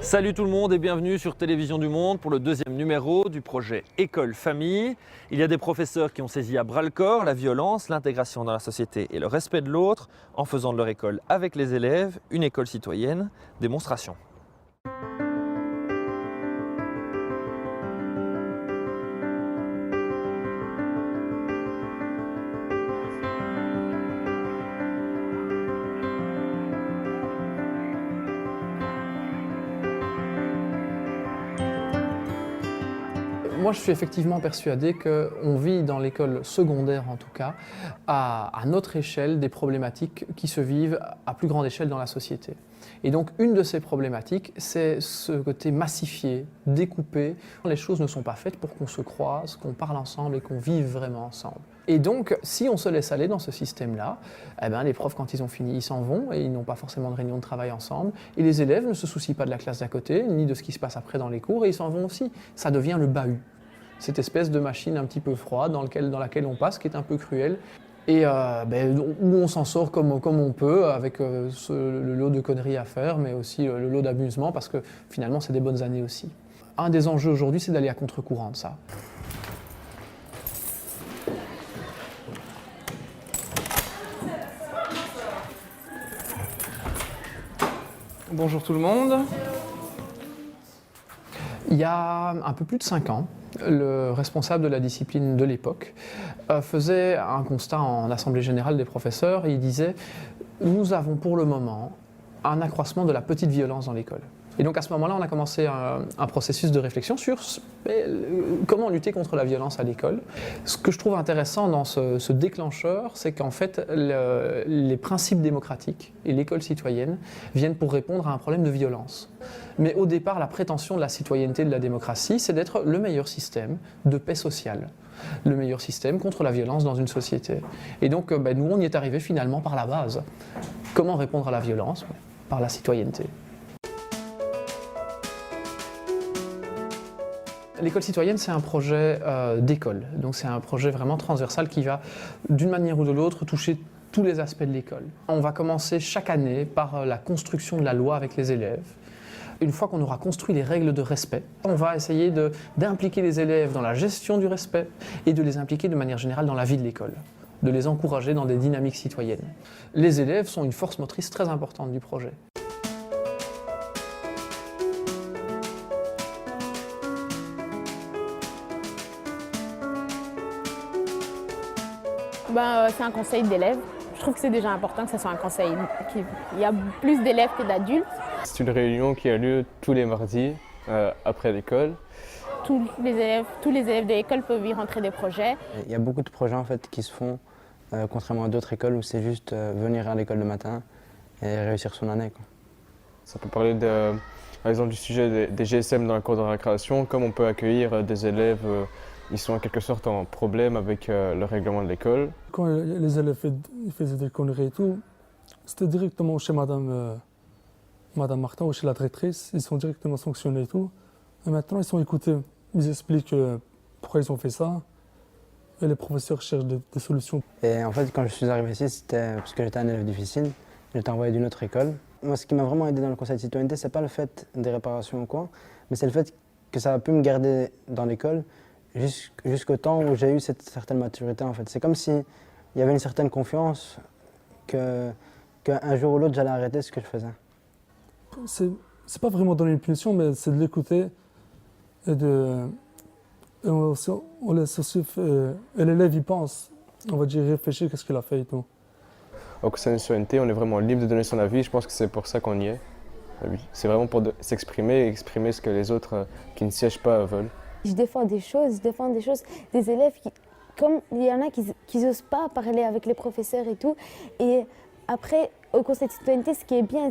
Salut tout le monde et bienvenue sur Télévision du Monde pour le deuxième numéro du projet École Famille. Il y a des professeurs qui ont saisi à bras-le-corps la violence, l'intégration dans la société et le respect de l'autre en faisant de leur école avec les élèves une école citoyenne. Démonstration. Moi, je suis effectivement persuadé qu'on vit dans l'école secondaire, en tout cas, à notre échelle, des problématiques qui se vivent à plus grande échelle dans la société. Et donc, une de ces problématiques, c'est ce côté massifié, découpé. Les choses ne sont pas faites pour qu'on se croise, qu'on parle ensemble et qu'on vive vraiment ensemble. Et donc, si on se laisse aller dans ce système-là, les profs, quand ils ont fini, ils s'en vont et ils n'ont pas forcément de réunion de travail ensemble. Et les élèves ne se soucient pas de la classe d'à côté, ni de ce qui se passe après dans les cours, et ils s'en vont aussi. Ça devient le bahut. Cette espèce de machine un petit peu froide dans laquelle on passe, qui est un peu cruelle, et où on s'en sort comme on peut, avec le lot de conneries à faire, mais aussi le lot d'amusement, parce que finalement, c'est des bonnes années aussi. Un des enjeux aujourd'hui, c'est d'aller à contre-courant de ça. Bonjour tout le monde. Il y a un peu plus de 5 ans, le responsable de la discipline de l'époque faisait un constat en assemblée générale des professeurs et il disait « Nous avons pour le moment un accroissement de la petite violence dans l'école ». Et donc à ce moment-là, on a commencé un processus de réflexion sur comment lutter contre la violence à l'école. Ce que je trouve intéressant dans ce déclencheur, c'est qu'en fait, les principes démocratiques et l'école citoyenne viennent pour répondre à un problème de violence. Mais au départ, la prétention de la citoyenneté de la démocratie, c'est d'être le meilleur système de paix sociale, le meilleur système contre la violence dans une société. Et donc, nous, on y est arrivé finalement par la base. Comment répondre à la violence? Par la citoyenneté. L'école citoyenne, c'est un projet d'école, donc c'est un projet vraiment transversal qui va, d'une manière ou de l'autre, toucher tous les aspects de l'école. On va commencer chaque année par la construction de la loi avec les élèves. Une fois qu'on aura construit les règles de respect, on va essayer d'impliquer les élèves dans la gestion du respect et de les impliquer de manière générale dans la vie de l'école, de les encourager dans des dynamiques citoyennes. Les élèves sont une force motrice très importante du projet. C'est un conseil d'élèves. Je trouve que c'est déjà important que ce soit un conseil. Il y a plus d'élèves que d'adultes. C'est une réunion qui a lieu tous les mardis après l'école. Tous les élèves de l'école peuvent y rentrer des projets. Il y a beaucoup de projets en fait, qui se font, contrairement à d'autres écoles où c'est juste venir à l'école le matin et réussir son année, quoi. Ça peut parler par exemple du sujet des GSM dans la cour de récréation, comme on peut accueillir des élèves ils sont en quelque sorte en problème avec le règlement de l'école. Quand les élèves faisaient des conneries et tout, c'était directement chez Madame Martin ou chez la directrice, ils sont directement sanctionnés et tout. Et maintenant, ils sont écoutés. Ils expliquent pourquoi ils ont fait ça. Et les professeurs cherchent des solutions. Et en fait, quand je suis arrivé ici, c'était parce que j'étais un élève difficile. J'étais envoyé d'une autre école. Moi, ce qui m'a vraiment aidé dans le conseil de citoyenneté, c'est pas le fait des réparations ou quoi, mais c'est le fait que ça a pu me garder dans l'école jusqu'au temps où j'ai eu cette certaine maturité, en fait. C'est comme s'il y avait une certaine confiance qu'un jour ou l'autre, j'allais arrêter ce que je faisais. C'est pas vraiment donner une punition, mais c'est de l'écouter et on laisse aussi et l'élève y pense. On va dire réfléchir qu'est-ce qu'il a fait et tout. Au conseil de citoyenneté, on est vraiment libre de donner son avis. Je pense que c'est pour ça qu'on y est. Oui. C'est vraiment pour s'exprimer et exprimer ce que les autres qui ne siègent pas veulent. Je défends des choses, des élèves comme il y en a qui n'osent pas parler avec les professeurs et tout. Et après, au conseil de citoyenneté, ce qui est bien,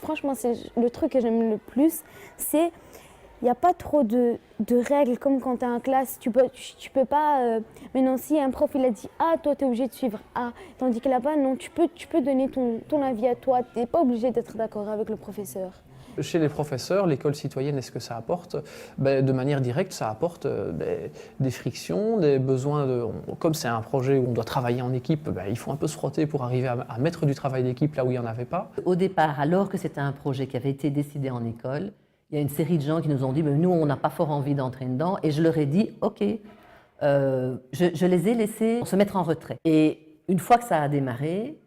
franchement, c'est le truc que j'aime le plus, c'est il n'y a pas trop de règles comme quand tu es en classe. Tu peux pas. Maintenant, si un prof il a dit A, toi tu es obligé de suivre A. Tandis que là-bas, non, tu peux donner ton avis à toi. Tu n'es pas obligé d'être d'accord avec le professeur. Chez les professeurs, l'école citoyenne, est-ce que ça apporte? De manière directe, ça apporte des frictions, des besoins comme c'est un projet où on doit travailler en équipe, il faut un peu se frotter pour arriver à mettre du travail d'équipe là où il n'y en avait pas. Au départ, alors que c'était un projet qui avait été décidé en école, Il y a une série de gens qui nous ont dit, mais nous, on n'a pas fort envie d'entrer dedans. Et je leur ai dit, OK, je les ai laissés se mettre en retrait. Et une fois que ça a démarré,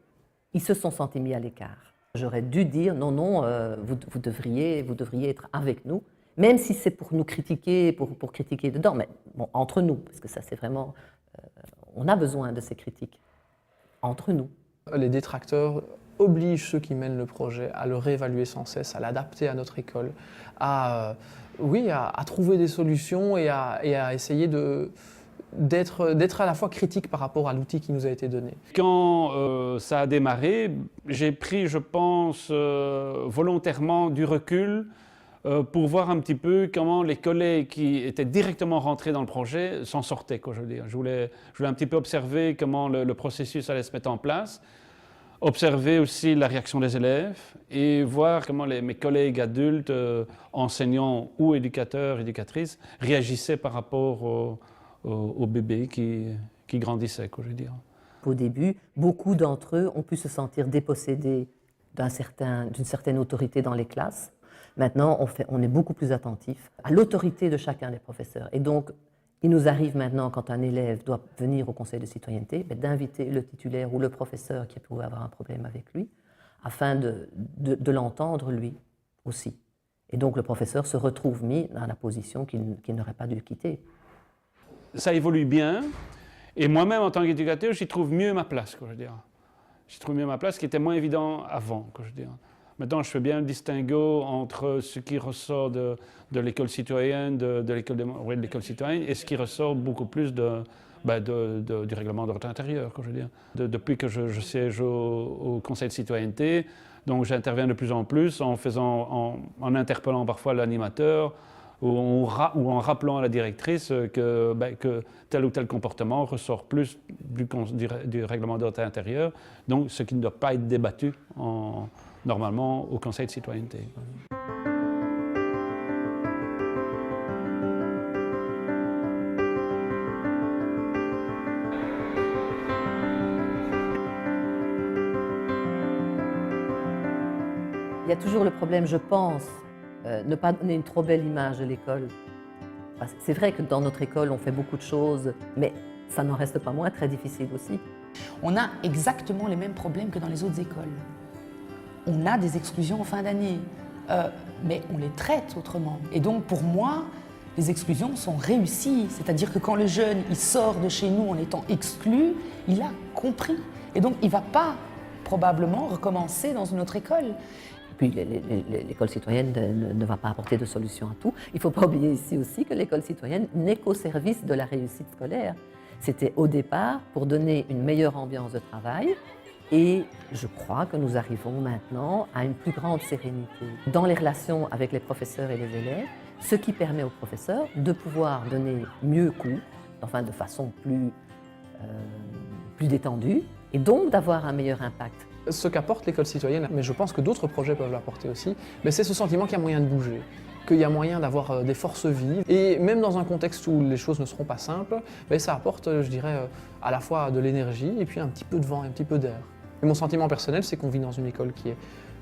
ils se sont sentis mis à l'écart. J'aurais dû dire, non, non, vous devriez être avec nous, même si c'est pour nous critiquer, pour critiquer dedans, mais bon, entre nous, parce que ça, c'est vraiment... on a besoin de ces critiques, entre nous. Les détracteurs obligent ceux qui mènent le projet à le réévaluer sans cesse, à l'adapter à notre école, à trouver des solutions et à essayer d'être à la fois critique par rapport à l'outil qui nous a été donné. Quand ça a démarré, j'ai pris, je pense, volontairement du recul pour voir un petit peu comment les collègues qui étaient directement rentrés dans le projet s'en sortaient, quoi, je veux dire. Je voulais un petit peu observer comment le processus allait se mettre en place, observer aussi la réaction des élèves et voir comment mes collègues adultes, enseignants ou éducateurs, éducatrices, réagissaient par rapport aux bébés qui grandissaient, quoi, je veux dire. Au début, beaucoup d'entre eux ont pu se sentir dépossédés d'une certaine autorité dans les classes. Maintenant, on est beaucoup plus attentif à l'autorité de chacun des professeurs. Et donc, il nous arrive maintenant, quand un élève doit venir au conseil de citoyenneté, d'inviter le titulaire ou le professeur qui pouvait avoir un problème avec lui, afin de l'entendre lui aussi. Et donc, le professeur se retrouve mis dans la position qu'il n'aurait pas dû quitter. Ça évolue bien, et moi-même, en tant qu'éducateur, j'y trouve mieux ma place, quoi, je veux dire. J'y trouve mieux ma place, qui était moins évident avant, quoi, je veux dire. Maintenant, je fais bien le distinguo entre ce qui ressort de l'école citoyenne, de l'école citoyenne, et ce qui ressort beaucoup plus du règlement d'ordre intérieur, quoi, je veux dire. Depuis que je siège au conseil de citoyenneté, donc j'interviens de plus en plus en interpellant parfois l'animateur, ou en rappelant à la directrice que tel ou tel comportement ressort plus du règlement d'ordre intérieur, donc ce qui ne doit pas être débattu normalement au conseil de citoyenneté. Il y a toujours le problème, je pense, ne pas donner une trop belle image de l'école. C'est vrai que dans notre école, on fait beaucoup de choses, mais ça n'en reste pas moins très difficile aussi. On a exactement les mêmes problèmes que dans les autres écoles. On a des exclusions en fin d'année, mais on les traite autrement. Et donc, pour moi, les exclusions sont réussies. C'est-à-dire que quand le jeune il sort de chez nous en étant exclu, il a compris. Et donc, il ne va pas probablement recommencer dans une autre école. Puis l'école citoyenne ne va pas apporter de solution à tout. Il ne faut pas oublier ici aussi que l'école citoyenne n'est qu'au service de la réussite scolaire. C'était au départ pour donner une meilleure ambiance de travail et je crois que nous arrivons maintenant à une plus grande sérénité dans les relations avec les professeurs et les élèves, ce qui permet aux professeurs de pouvoir donner mieux cours, enfin de façon plus détendue et donc d'avoir un meilleur impact. Ce qu'apporte l'école citoyenne, mais je pense que d'autres projets peuvent l'apporter aussi, c'est ce sentiment qu'il y a moyen de bouger, qu'il y a moyen d'avoir des forces vives. Et même dans un contexte où les choses ne seront pas simples, ça apporte, je dirais, à la fois de l'énergie et puis un petit peu de vent et un petit peu d'air. Et mon sentiment personnel, c'est qu'on vit dans une école qui est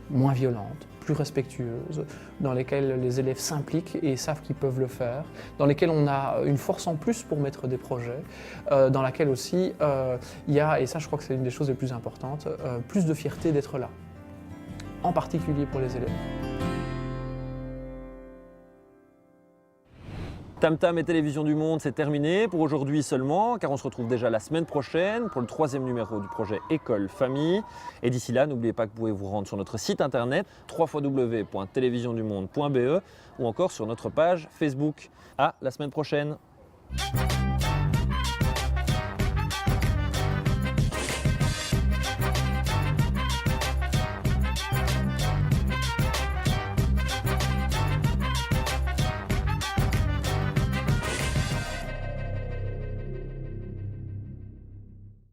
moins violente, plus respectueuse, dans lesquelles les élèves s'impliquent et savent qu'ils peuvent le faire, dans lesquelles on a une force en plus pour mettre des projets, dans laquelle aussi il y a, et ça je crois que c'est une des choses les plus importantes, plus de fierté d'être là, en particulier pour les élèves. Tam Tam et Télévision du Monde, c'est terminé pour aujourd'hui seulement, car on se retrouve déjà la semaine prochaine pour le 3e numéro du projet École Famille. Et d'ici là, n'oubliez pas que vous pouvez vous rendre sur notre site internet www.télévisiondumonde.be ou encore sur notre page Facebook. À la semaine prochaine.